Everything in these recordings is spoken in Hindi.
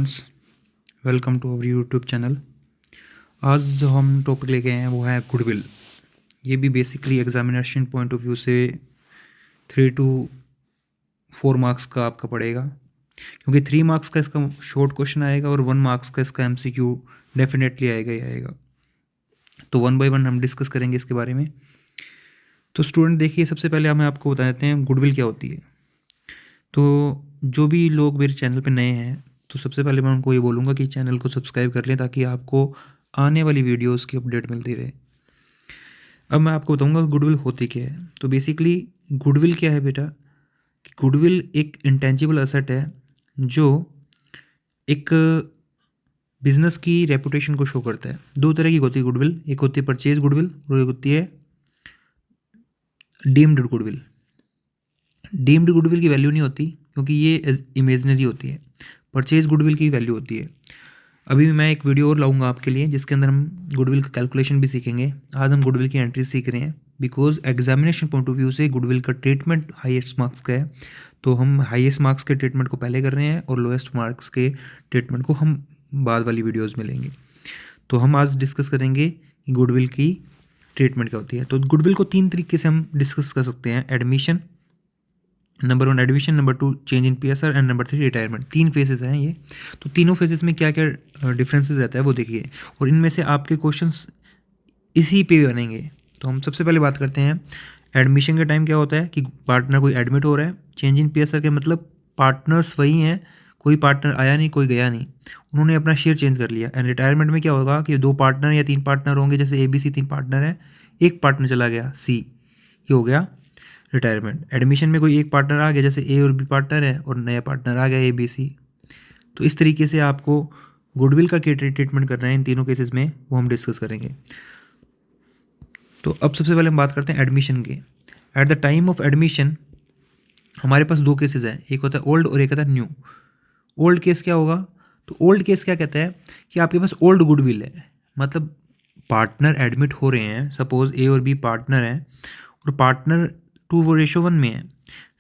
Students, welcome to our YouTube channel. आज जो हम टॉपिक लेके आए हैं वो है गुडविल। ये भी basically examination point of view से 3 to 4 मार्क्स का आपका पड़ेगा, क्योंकि 3 मार्क्स का इसका शॉर्ट क्वेश्चन आएगा और 1 मार्क्स का इसका MCQ डेफिनेटली आएगा ही आएगा। तो 1 बाय 1 हम डिस्कस करेंगे इसके बारे में। तो स्टूडेंट देखिए, सबसे पहले हमें आपको बता देते हैं गुडविल क्या होती है। तो जो भी लोग मेरे चैनल पे नए हैं, तो सबसे पहले मैं उनको ये बोलूँगा कि चैनल को सब्सक्राइब कर लें ताकि आपको आने वाली वीडियोस की अपडेट मिलती रहे। अब मैं आपको बताऊँगा गुडविल होती क्या है। तो बेसिकली गुडविल क्या है बेटा, कि गुडविल एक इंटेंजिबल एसेट है जो एक बिजनेस की रेपुटेशन को शो करता है। 2 तरह की होती है गुडविल, एक होती है परचेज गुडविल और एक होती है डीम्ड गुडविल। डीम्ड गुडविल की वैल्यू नहीं होती क्योंकि ये इमेजनरी होती है, परचेज गुडविल की वैल्यू होती है। अभी मैं एक वीडियो और लाऊंगा आपके लिए जिसके अंदर हम गुडविल का कैलकुलेशन भी सीखेंगे। आज हम गुडविल की एंट्री सीख रहे हैं because examination point of view से गुडविल का ट्रीटमेंट हाईएस्ट मार्क्स का है। तो हम हाईएस्ट मार्क्स के ट्रीटमेंट को पहले कर रहे हैं और लोएस्ट मार्क्स के ट्रीटमेंट को हम बाद वाली वीडियोज़ में लेंगे। तो हम आज डिस्कस करेंगे कि गुडविल की ट्रीटमेंट क्या होती है। तो गुडविल को 3 तरीके से हम डिस्कस कर सकते हैं। Admission, number 1 admission, number 2 change in PSR and number 3 retirement. 3 phases हैं ये। तो तीनों फेजेस में क्या क्या डिफरेंसेस रहता है वो देखिए, और इनमें से आपके क्वेश्चंस इसी पे बनेंगे। तो हम सबसे पहले बात करते हैं एडमिशन के टाइम क्या होता है कि पार्टनर कोई एडमिट हो रहा है। चेंज इन PSR के मतलब पार्टनर्स वही हैं, कोई पार्टनर आया नहीं, कोई गया नहीं, उन्होंने अपना शेयर चेंज कर लिया। एंड रिटायरमेंट में क्या होगा कि 2 पार्टनर या 3 पार्टनर होंगे, जैसे ABC 3 पार्टनर है, एक पार्टनर चला गया C, ये हो गया रिटायरमेंट। एडमिशन में कोई एक पार्टनर आ गया, जैसे A और B पार्टनर है और नया पार्टनर आ गया ABC। तो इस तरीके से आपको गुडविल का क्या ट्रीटमेंट करना है इन तीनों केसेस में वो हम डिस्कस करेंगे। तो अब सबसे पहले हम बात करते हैं एडमिशन के। At the time of admission हमारे पास 2 केसेस हैं, एक होता है ओल्ड और एक होता है न्यू। ओल्ड केस क्या होगा, तो ओल्ड केस क्या कहता है कि आपके पास ओल्ड गुडविल है, मतलब पार्टनर एडमिट हो रहे हैं, सपोज A और B पार्टनर हैं और पार्टनर 2:1 में है,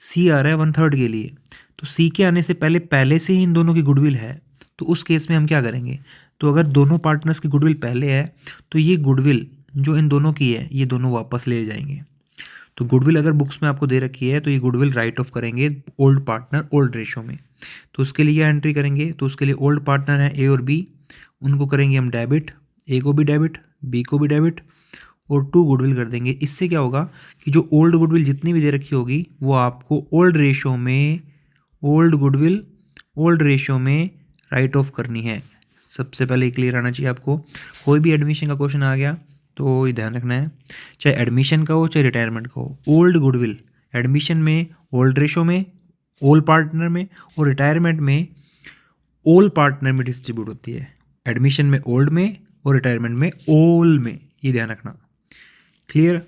C आ रहा है 1/3 के लिए। तो C के आने से पहले से ही इन दोनों की गुडविल है। तो उस केस में हम क्या करेंगे, तो अगर दोनों पार्टनर्स की गुडविल पहले है तो ये गुडविल जो इन दोनों की है ये दोनों वापस ले जाएंगे। तो गुडविल अगर बुक्स में आपको दे रखी है तो ये गुडविल राइट ऑफ करेंगे ओल्ड पार्टनर ओल्ड रेशो में। तो उसके लिए क्या एंट्री करेंगे, तो उसके लिए ओल्ड पार्टनर है A और B, उनको करेंगे हम डेबिट, A को भी डेबिट, B को भी डेबिट और 2 गुडविल कर देंगे। इससे क्या होगा कि जो ओल्ड गुडविल जितनी भी दे रखी होगी वो आपको ओल्ड रेशो में, ओल्ड गुडविल ओल्ड रेशो में राइट ऑफ करनी है। सबसे पहले क्लियर आना चाहिए आपको। कोई भी एडमिशन का क्वेश्चन आ गया तो ये ध्यान रखना है, चाहे एडमिशन का हो चाहे रिटायरमेंट का हो, ओल्ड गुडविल एडमिशन में ओल्ड रेशो में ओल्ड पार्टनर में और रिटायरमेंट में ओल्ड पार्टनर में डिस्ट्रीब्यूट होती है। एडमिशन में ओल्ड में और रिटायरमेंट में ओल में, ये ध्यान रखना। क्लियर।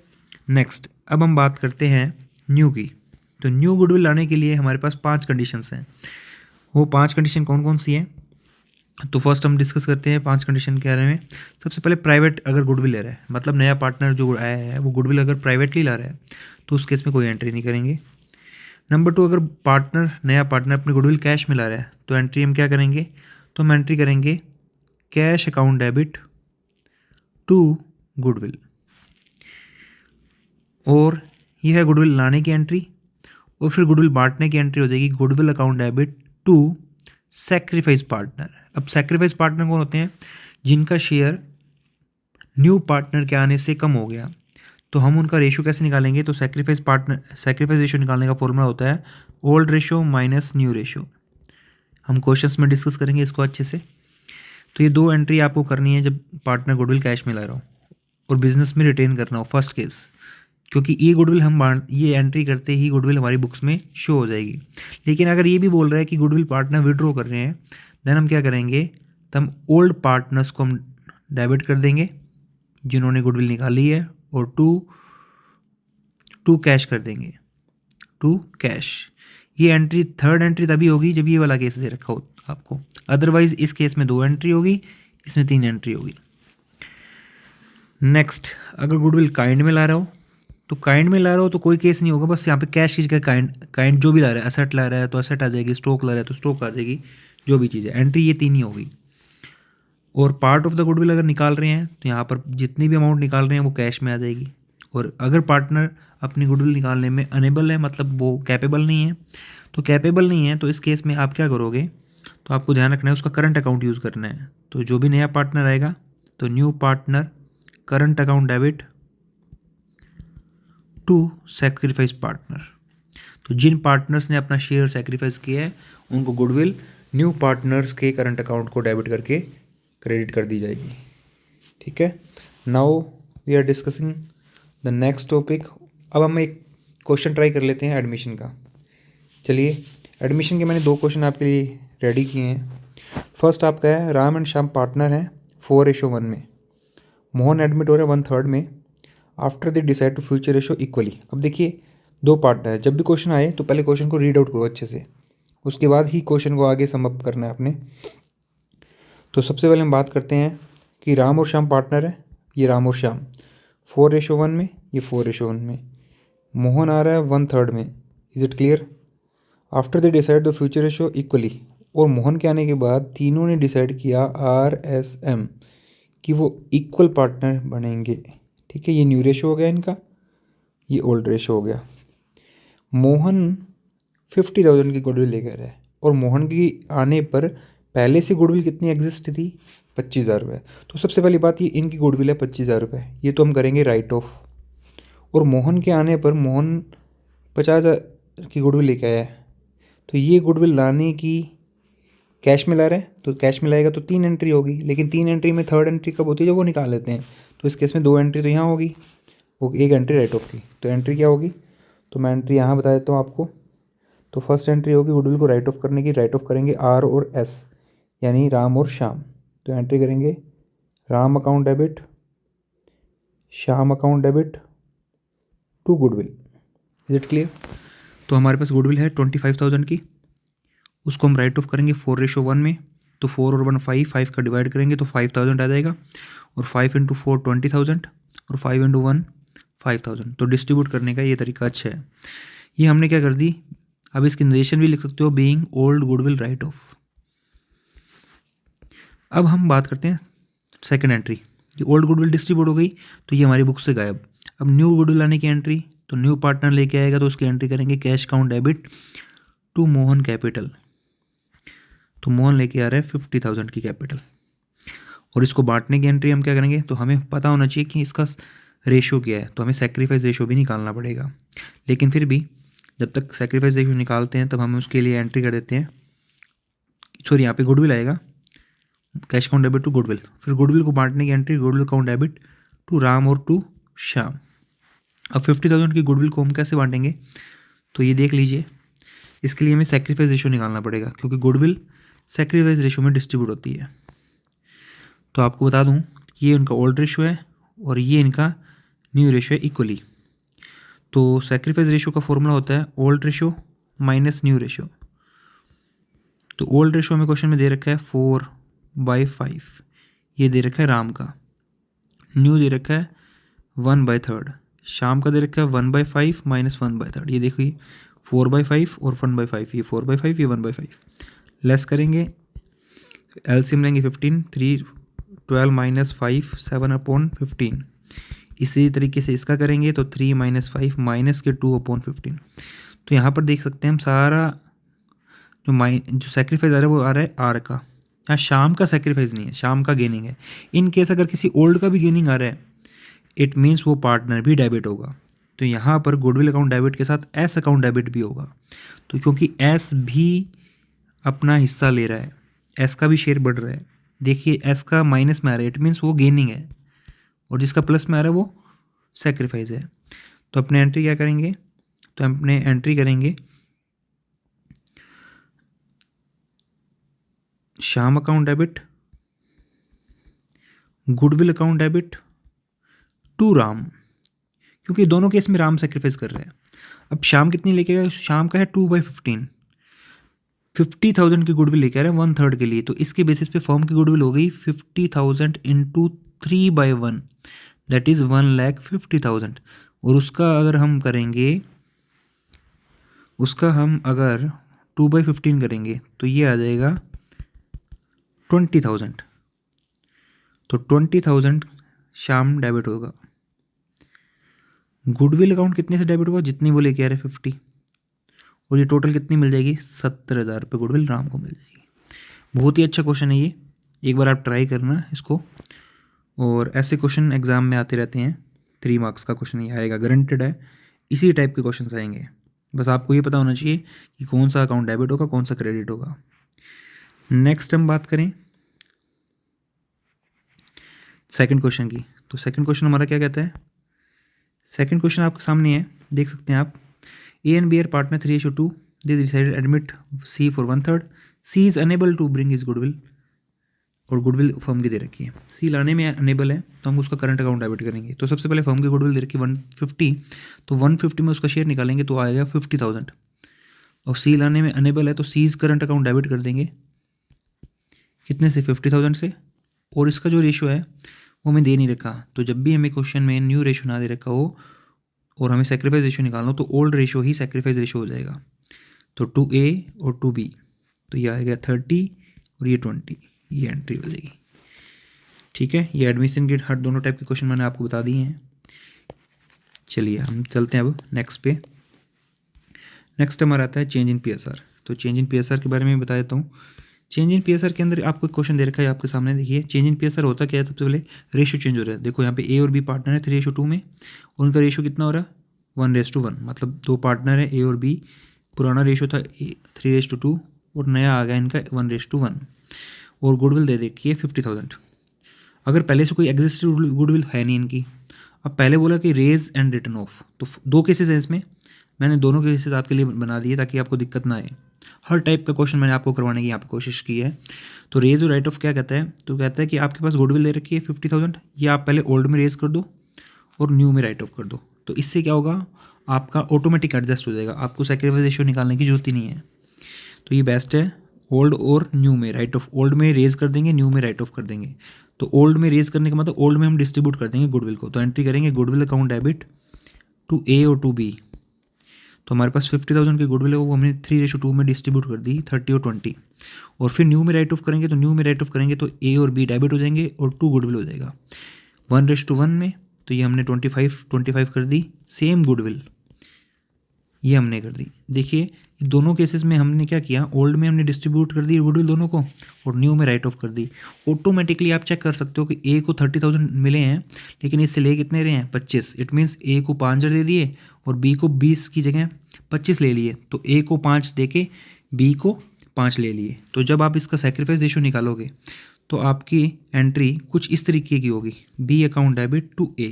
नेक्स्ट अब हम बात करते हैं न्यू की। तो न्यू गुडविल लाने के लिए हमारे पास 5 कंडीशंस हैं। वो 5 कंडीशन कौन कौन सी हैं, तो फर्स्ट हम डिस्कस करते हैं 5 कंडीशन के बारे में। सबसे पहले प्राइवेट अगर गुडविल ले रहा है, मतलब नया पार्टनर जो आया है वो गुडविल अगर प्राइवेटली ला रहा है तो उस केस में कोई एंट्री नहीं करेंगे। नंबर 2, अगर नया पार्टनर अपनी गुडविल कैश में ला रहा है तो एंट्री हम क्या करेंगे, तो हम एंट्री करेंगे cash account debit to goodwill. और यह है गुडविल लाने की एंट्री। और फिर गुडविल बांटने की एंट्री हो जाएगी goodwill account debit to sacrifice partner. अब सैक्रिफाइस पार्टनर कौन होते हैं, जिनका शेयर न्यू पार्टनर के आने से कम हो गया। तो हम उनका रेशो कैसे निकालेंगे, तो सैक्रिफाइस रेशो निकालने का फॉर्मूला होता है old ratio minus new ratio. हम क्वेश्चंस में डिस्कस करेंगे इसको अच्छे से। तो ये 2 एंट्री आपको करनी है जब पार्टनर गुडविल कैश में ला रहा हो और बिजनेस में रिटेन करना हो, फर्स्ट केस, क्योंकि ये गुडविल ये एंट्री करते ही गुडविल हमारी बुक्स में शो हो जाएगी। लेकिन अगर ये भी बोल रहा है कि गुडविल पार्टनर विड्रॉ कर रहे हैं, देन हम क्या करेंगे, तो हम ओल्ड पार्टनर्स को हम डेबिट कर देंगे जिन्होंने गुडविल निकाली है और टू कैश कर देंगे, टू कैश। ये एंट्री थर्ड एंट्री तभी होगी जब ये वाला केस दे रखा हो आपको, अदरवाइज इस केस में 2 एंट्री होगी, इसमें 3 एंट्री होगी। नेक्स्ट, अगर गुडविल काइंड में ला रहा हो तो काइंड में ला रहा हो तो कोई केस नहीं होगा, बस यहाँ पे कैश की जगह काइंड जो भी ला रहा है, असेट ला रहा है तो असेट आ जाएगी, स्टॉक ला रहा है तो स्टॉक आ जाएगी, जो भी चीज़ है, एंट्री ये 3 ही होगी। और पार्ट ऑफ द गुडविल अगर निकाल रहे हैं तो यहाँ पर जितनी भी अमाउंट निकाल रहे हैं वो कैश में आ जाएगी। और अगर पार्टनर अपनी गुडविल निकालने में अनेबल है, मतलब वो कैपेबल नहीं है, तो कैपेबल नहीं है तो इस केस में आप क्या करोगे, तो आपको ध्यान रखना है उसका करंट अकाउंट यूज़ करना है। तो जो भी नया पार्टनर आएगा तो new partner current account debit to sacrifice partner. तो जिन पार्टनर्स ने अपना शेयर सेक्रीफाइस किया है उनको गुडविल न्यू पार्टनर्स के करंट अकाउंट को डेबिट करके क्रेडिट कर दी जाएगी। ठीक है, now we are discussing the next topic. अब हम एक क्वेश्चन ट्राई कर लेते हैं एडमिशन का। चलिए, एडमिशन के मैंने 2 क्वेश्चन आपके लिए रेडी किए हैं। फर्स्ट आपका है, राम एंड श्याम पार्टनर हैं 4:1 में, मोहन एडमिट हो रहा है 1/3 में, after they decide to future ratio equally. अब देखिए 2 पार्टनर है, जब भी क्वेश्चन आए तो पहले क्वेश्चन को रीड आउट करो अच्छे से, उसके बाद ही क्वेश्चन को आगे सम अप करना है आपने। तो सबसे पहले हम बात करते हैं कि राम और श्याम पार्टनर है, ये राम और श्याम 4:1 में, ये 4:1 में, मोहन आ रहा है 1/3 में। Is it clear? After they decide the future ratio equally, और मोहन के आने के बाद तीनों ने डिसाइड किया RSM कि वो इक्वल पार्टनर बनेंगे। ठीक है, ये न्यू रेशो हो गया इनका, ये ओल्ड रेशो हो गया। मोहन 50,000 की गुडविल लेकर है, और मोहन की आने पर पहले से गुडविल कितनी एग्जिस्ट थी, 25,000 रुपये। तो सबसे पहली बात, ये इनकी गुडविल है 25,000 रुपये, ये तो हम करेंगे राइट ऑफ। और मोहन के आने पर मोहन 50,000 की गुडविल लेके आया है, तो ये गुडविल लाने की कैश में ला रहा है, तो कैश में लाएगा तो 3 एंट्री होगी, लेकिन 3 एंट्री में 3rd एंट्री कब होती है, जब वो निकाल लेते हैं। तो इस केस में 2 एंट्री तो यहाँ होगी, वो 1 एंट्री राइट ऑफ की। तो एंट्री क्या होगी, तो मैं एंट्री यहाँ बता देता हूँ आपको। तो फर्स्ट एंट्री होगी गुडविल को राइट ऑफ करने की, राइट ऑफ करेंगे R और S, यानी राम और श्याम। तो एंट्री करेंगे Ram account debit, Shyam account debit to goodwill. Is it clear? तो हमारे पास गुडविल है 25,000 की, उसको हम राइट ऑफ करेंगे 4:1 में। तो 4 और 1 5 का डिवाइड करेंगे तो 5,000 आ जाएगा, और 5 × 4 20,000, और 5 × 1 5,000। तो डिस्ट्रीब्यूट करने का ये तरीका अच्छा है। ये हमने क्या कर दी, अब इसकी नरेशन भी लिख सकते हो, being old goodwill right of. अब हम बात करते हैं सेकंड एंट्री। ये ओल्ड गुडविल डिस्ट्रीब्यूट हो गई तो ये हमारी बुक से गायब। अब न्यू गुडविल आने की एंट्री, तो न्यू पार्टनर लेके आएगा तो उसकी एंट्री करेंगे cash account debit to Mohan capital. तो मोहन लेके आ रहा है 50,000 की कैपिटल, और इसको बांटने की एंट्री हम क्या करेंगे, तो हमें पता होना चाहिए कि इसका रेशो क्या है, तो हमें सेक्रीफाइस रेशो भी निकालना पड़ेगा। लेकिन फिर भी जब तक सेक्रीफाइस रेशो निकालते हैं तब हम उसके लिए एंट्री कर देते हैं, सॉरी यहाँ पे गुडविल आएगा, cash account debit to goodwill, फिर गुडविल को बांटने की entry goodwill account debit to Ram और टू श्याम। अब 50,000 की गुडविल को हम कैसे बांटेंगे, तो ये देख लीजिए, इसके लिए हमें सेक्रीफाइस रेशो निकालना पड़ेगा, क्योंकि गुडविल सेक्रीफाइस रेशो में डिस्ट्रीब्यूट होती है। तो आपको बता दूं ये उनका ओल्ड रेशो है और ये इनका न्यू रेशो है इक्वली। तो सेक्रीफाइस रेशो का फॉर्मूला होता है old ratio minus new ratio. तो ओल्ड रेशो हमें क्वेश्चन में दे रखा है 4/5, ये दे रखा है राम का। न्यू दे रखा है 1/3, शाम का दे रखा है 1/5 माइनस 1/3। ये देखिए 4/5 और 1/5, ये 4/5 ये 1/5। लेस करेंगे, एलसीएम लेंगे 15, 3 12 माइनस 5 7/15। इसी तरीके से इसका करेंगे तो 3 - 5 माइनस के 2/15। तो यहाँ पर देख सकते हैं हम सारा जो सेक्रीफाइस आ रहा है वो आ रहा है आर का। यहाँ शाम का सेक्रीफाइस नहीं है, शाम का गेनिंग है। इन केस अगर किसी ओल्ड का भी गेनिंग आ रहा है, इट मीन्स वो पार्टनर भी डेबिट होगा। तो यहाँ पर गुडविल अकाउंट डेबिट के साथ एस अकाउंट डेबिट भी होगा। तो क्योंकि एस भी अपना हिस्सा ले रहा है, एस का भी शेयर बढ़ रहा है, देखिए एस का माइनस में आ रहा है, इट मीन्स वो गेनिंग है, और जिसका प्लस में आ रहा है वो सेक्रीफाइस है। तो अपने एंट्री क्या करेंगे, तो अपने एंट्री करेंगे Shyam account debit goodwill account debit to Ram, क्योंकि दोनों केस में राम सेक्रीफाइस कर रहे हैं। अब शाम कितनी लेके आएगा, शाम का है 2/15, 50,000 की गुडविल लेके आ रहे हैं 1/3 के लिए। तो इसके बेसिस पे फर्म की गुडविल हो गई 50,000 × 3/1, दैट इज़ 1,50,000। और उसका अगर हम करेंगे, उसका हम अगर 2/15 करेंगे तो ये आ जाएगा 20,000, तो 20,000 श्याम डेबिट होगा। गुडविल अकाउंट कितने से डेबिट होगा, जितनी वो लेके आ रहे 50, और ये टोटल कितनी मिल जाएगी, 70,000 रुपये गुडविल राम को मिल जाएगी। बहुत ही अच्छा क्वेश्चन है ये, एक बार आप ट्राई करना इसको। और ऐसे क्वेश्चन एग्जाम में आते रहते हैं, 3 मार्क्स का क्वेश्चन ये आएगा, गारंटेड है। इसी टाइप के क्वेश्चन आएंगे, बस आपको ये पता होना चाहिए कि कौन सा अकाउंट डेबिट होगा, कौन सा क्रेडिट होगा। नेक्स्ट हम बात करें सेकंड क्वेश्चन की, तो सेकंड क्वेश्चन हमारा क्या कहता है। सेकंड क्वेश्चन आपके सामने है, देख सकते हैं आप। A and B are partner 3:2, they decided admit C for 1/3, C is unable to bring his goodwill, और गुडविल फर्म की दे रखी है। सी लाने में अनेबल है तो हम उसका करंट अकाउंट डेबिट करेंगे। तो सबसे पहले फर्म की गुडविल दे रखी 150, तो 150 में उसका शेयर निकालेंगे तो आएगा 50,000। और सी लाने में अनेबल है तो सी इज़ करंट अकाउंट डेबिट कर देंगे, कितने से, 50,000 से। और इसका जो रेशो है वो हमें दे नहीं रखा, तो जब भी हमें क्वेश्चन में न्यू रेशो ना दे रखा हो और हमें सेक्रीफाइस रेशो निकालना हो तो ओल्ड रेशो ही सेक्रीफाइस रेशो हो जाएगा। तो 2A और 2B, तो ये आएगा 30 और ये 20, ये एंट्री हो जाएगी। ठीक है, ये एडमिशन गेट हर दोनों टाइप के क्वेश्चन मैंने आपको बता दिए हैं। चलिए हम चलते हैं अब नेक्स्ट पे। नेक्स्ट हमारा आता है चेंज इन PSR। तो चेंज इन PSR के बारे में बता देता हूँ। चेंज इन PSR के अंदर आपको एक क्वेश्चन दे रखा है आपके सामने, देखिए। चेंज इन PSR होता क्या है, सबसे पहले रेशो चेंज हो रहा है। देखो यहाँ पे ए और बी पार्टनर है 3:2 में, और उनका रेशो कितना हो रहा है, 1:1, मतलब 2 पार्टनर है ए और बी। पुराना रेशो था 3:2 और नया आ गया इनका 1:1, और गुडविल दे देखिए 50,000। अगर पहले से कोई एग्जिस्टिंग गुडविल है नहीं इनकी, अब पहले बोला कि रेज एंड रिटर्न ऑफ, तो 2 केसेस हैं इसमें, मैंने दोनों केसेस आपके लिए बना दिए ताकि आपको दिक्कत ना आए। हर टाइप का क्वेश्चन मैंने आपको करवाने की यहाँ पे कोशिश की है। तो रेज और राइट ऑफ क्या कहता है, तो कहता है कि आपके पास गुडविल दे रखी है 50,000, ये आप पहले ओल्ड में रेज कर दो और न्यू में राइट ऑफ कर दो। तो इससे क्या होगा, आपका ऑटोमेटिक एडजस्ट हो जाएगा, आपको सैक्रिफाइस रेशियो निकालने की जरूरत ही नहीं है। तो ये बेस्ट है, ओल्ड और न्यू में राइट ऑफ, ओल्ड में रेज कर देंगे, न्यू में राइट ऑफ कर देंगे। तो ओल्ड में रेज करने का मतलब ओल्ड में हम डिस्ट्रीब्यूट कर देंगे गुडविल को, तो एंट्री करेंगे गुडविल अकाउंट डेबिट टू ए और टू बी। तो हमारे पास 50,000 की गुडविल है, वो हमने 3:2 में डिस्ट्रीब्यूट कर दी, 30 और 20। और फिर न्यू में राइट ऑफ करेंगे, तो न्यू में राइट ऑफ करेंगे तो ए और बी डेबिट हो जाएंगे और 2 गुडविल हो जाएगा 1:1 में। तो ये हमने 25 कर दी, सेम गुडविल ये हमने कर दी। देखिए दोनों केसेस में हमने क्या किया, ओल्ड में हमने डिस्ट्रीब्यूट कर दी गुडविल दोनों को, और न्यू में राइट ऑफ कर दी। ऑटोमेटिकली आप चेक कर सकते हो कि ए को 30,000 मिले हैं, लेकिन इससे ले कितने रहे हैं, 25। इट मीन्स ए को 5 दे दिए और बी को 20 की जगह 25 ले लिए, तो ए को 5 दे के बी को 5 ले लिए। तो जब आप इसका सेक्रीफाइस रेशो निकालोगे तो आपकी एंट्री कुछ इस तरीके की होगी, बी अकाउंट डेबिट टू ए,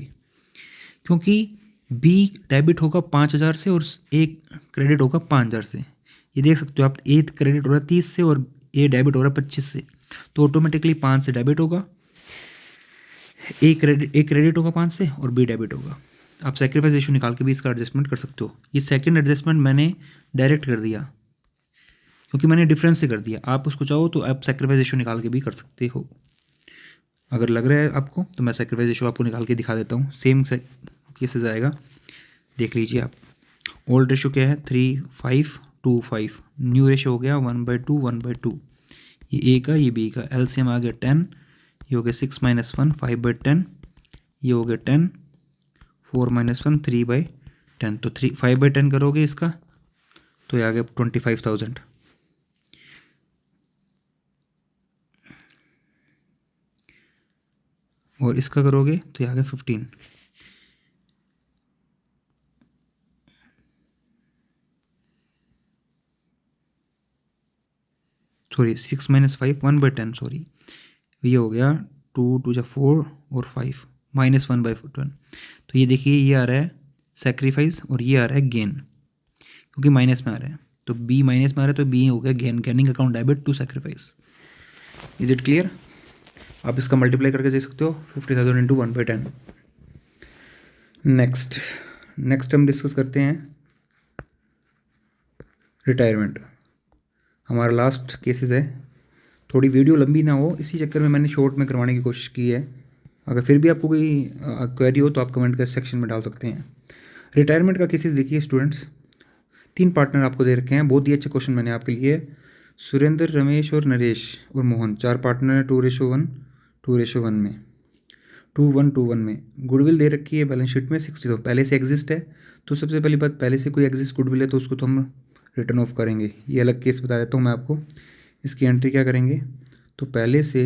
क्योंकि बी डेबिट होगा 5,000 से और ए क्रेडिट होगा 5,000 से। ये देख सकते हो आप, ए क्रेडिट हो रहा है 30 से और ए डेबिट हो रहा है 25 से, तो ऑटोमेटिकली 5 से डेबिट होगा, ए क्रेडिट होगा 5 से और बी डेबिट होगा। आप सेक्रीफाइस रेशियो निकाल के भी इसका एडजस्टमेंट कर सकते हो। ये सेकंड एडजस्टमेंट मैंने डायरेक्ट कर दिया क्योंकि मैंने डिफरेंस से कर दिया, आप उसको चाहो तो आप सेक्रीफाइस रेशियो निकाल के भी कर सकते हो। अगर लग रहा है आपको तो मैं सेक्रीफाइस रेशियो आपको निकाल के दिखा देता हूँ, सेम केसेस आएगा, देख लीजिए आप। ओल्ड रेशो क्या है 3:5:2:5, न्यू रेशो हो गया 1/2 1/2। ये ए का ये बी का एलसीएम आ गया 10, ये हो गया 6 - 1 5/10, ये हो गया 10 4 - 1 3/10। तो 5/10 करोगे इसका तो ये आ गया 25,000। और इसका करोगे तो ये आ गया 15। सॉरी 6 - 5 1/10, सॉरी ये हो गया 2 2 4 और 5 -1/10। तो ये देखिए ये आ रहा है सेक्रीफाइस और ये आ रहा है गेन, क्योंकि माइनस में आ रहा है, तो बी माइनस में आ रहा है तो बी हो गया gain, gaining account debit to sacrifice. Is it clear? आप इसका मल्टीप्लाई करके देख सकते हो 50,000 इंटू 1/10। नेक्स्ट हम डिस्कस करते हैं रिटायरमेंट। हमारा लास्ट केसेस है, थोड़ी वीडियो लंबी ना हो इसी चक्कर में मैंने शॉर्ट में करवाने की कोशिश की है। अगर फिर भी आपको कोई क्वेरी हो तो आप कमेंट के सेक्शन में डाल सकते हैं। रिटायरमेंट का केसेस देखिए स्टूडेंट्स, 3 पार्टनर आपको दे रखे हैं, बहुत ही अच्छे क्वेश्चन मैंने आपके लिए सुरेंद्र, रमेश और नरेश और मोहन 4 पार्टनर हैं 2:1, 2:1 में, 2:1 में। गुडविल दे रखी है बैलेंस शीट में 60,000, पहले से एग्जिस्ट है। तो सबसे पहली बात, पहले से कोई एग्जिस्ट गुडविल है तो उसको तो हम रिटर्न ऑफ करेंगे। ये अलग केस बता देता हूँ मैं आपको। इसकी एंट्री क्या करेंगे, तो पहले से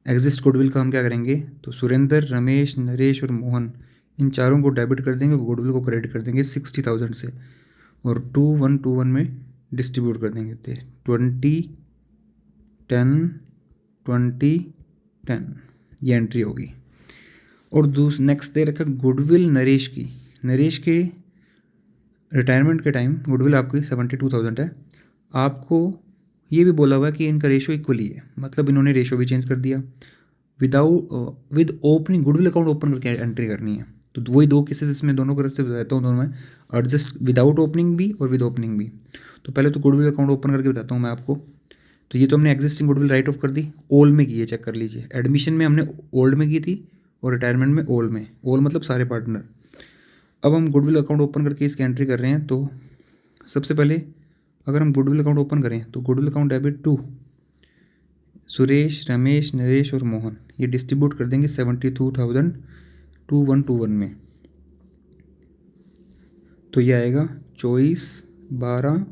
एग्जिस्ट गुडविल का हम क्या करेंगे, तो सुरेंद्र, रमेश, नरेश और मोहन इन चारों को डेबिट कर देंगे, गुडविल को क्रेडिट कर देंगे 60,000 से और 2:1 में डिस्ट्रीब्यूट कर देंगे। 20, 10, 20, 10 ये एंट्री होगी। और नेक्स्ट दे रखा गुडविल नरेश की। नरेश के रिटायरमेंट के टाइम गुडविल आपकी 72,000 है। आपको ये भी बोला हुआ है कि इनका रेशो इक्वली है, मतलब इन्होंने रेशो भी चेंज कर दिया। With opening goodwill account open करके एंट्री करनी है। तो वही 2 केसेस इसमें दोनों तरफ से बताता हूँ, दोनों में एडजस्ट विदाउट ओपनिंग भी और विद ओपनिंग भी। तो पहले तो गुडविल अकाउंट ओपन करके बताता हूँ मैं आपको। तो ये तो हमने एग्जिस्टिंग गुडविल राइट ऑफ कर दी, ओल्ड में की है, चेक कर लीजिए। एडमिशन में हमने ओल्ड में की थी और रिटायरमेंट में ओल्ड में, ओल्ड मतलब सारे पार्टनर। अब हम गुडविल अकाउंट ओपन करके इसकी एंट्री कर रहे हैं। तो सबसे पहले अगर हम गुडविल अकाउंट ओपन करें तो goodwill account debit to Suresh, Ramesh, Naresh और मोहन, ये डिस्ट्रीब्यूट कर देंगे 72,000 2:1 में। तो ये आएगा 24, 12,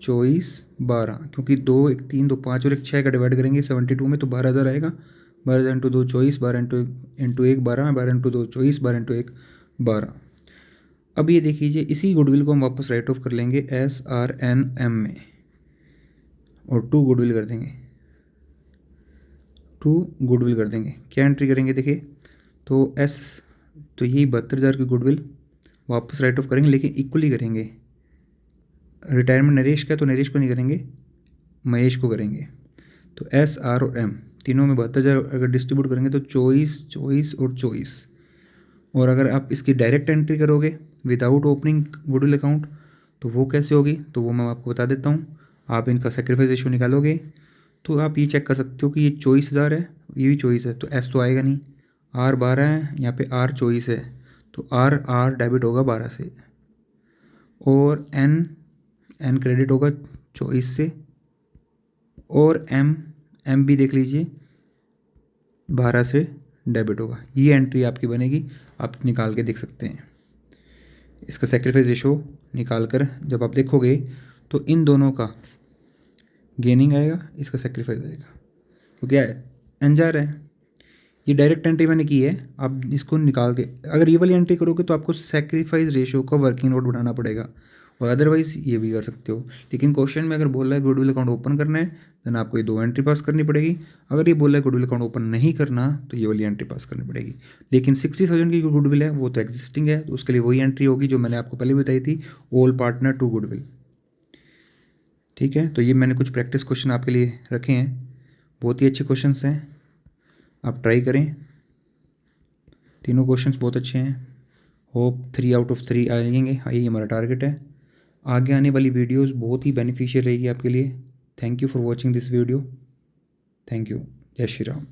24, 12, क्योंकि 2, 1, 3, 2, 5 और 1, 6 का डिवाइड करेंगे 72 में तो 12,000 आएगा। 12,000 × 2 24, 12 × 1 12, 12 × 2 24, 12 × 1 12। अब ये देख लीजिए, इसी गुडविल को हम वापस राइट ऑफ कर लेंगे SRNM में और 2 गुडविल कर देंगे, 2 गुडविल कर देंगे। क्या एंट्री करेंगे देखिए, तो तो यही 72,000 की गुडविल वापस राइट ऑफ करेंगे, लेकिन इक्वली करेंगे। रिटायरमेंट नरेश का तो नरेश को नहीं करेंगे, महेश को करेंगे। तो S, R और M तीनों में 72,000 अगर डिस्ट्रीब्यूट करेंगे तो 24, 24 और 24। और अगर आप इसकी डायरेक्ट एंट्री करोगे विदाउट ओपनिंग गुडविल अकाउंट तो वो कैसे होगी, तो वो मैं आपको बता देता हूँ। आप इनका सेक्रीफाइस रेशियो निकालोगे तो आप ये चेक कर सकते हो कि ये 24,000 है, ये भी 24 है, तो S तो आएगा नहीं। R 12 है, यहाँ पे R 24 है, तो R डेबिट होगा 12 से और N क्रेडिट होगा 24 से और M भी देख लीजिए 12 से डेबिट होगा। ये एंट्री आपकी बनेगी, आप निकाल के देख सकते हैं। इसका सेक्रीफाइस रेशो निकाल कर जब आप देखोगे तो इन दोनों का गेनिंग आएगा, इसका सेक्रीफाइस आएगा, क्योंकि एनजार है। ये डायरेक्ट एंट्री मैंने की है, आप इसको निकाल के अगर ये वाली एंट्री करोगे तो आपको सेक्रीफाइस रेशो का वर्किंग नोट बनाना पड़ेगा, और अदरवाइज़ ये भी कर सकते हो। लेकिन क्वेश्चन में अगर बोल रहा है गुडविल अकाउंट ओपन करना है देन आपको ये 2 एंट्री पास करनी पड़ेगी। अगर ये बोल रहा है गुडविल अकाउंट ओपन नहीं करना तो ये वाली एंट्री पास करनी पड़ेगी। लेकिन 60,000 की गुडविल है वो तो एग्जिस्टिंग है, तो उसके लिए वही एंट्री होगी जो मैंने आपको पहले बताई थी, ऑल पार्टनर टू गुडविल। ठीक है, तो ये मैंने कुछ प्रैक्टिस क्वेश्चन आपके लिए रखे हैं, बहुत ही अच्छे क्वेश्चन हैं, आप ट्राई करें। तीनों क्वेश्चंस बहुत अच्छे हैं, होप 3 आउट ऑफ 3 आएंगे, यही हमारा टारगेट है। आगे आने वाली वीडियोस बहुत ही बेनिफिशियल रहेगी आपके लिए। Thank you for watching this video. Thank you. जय श्री राम।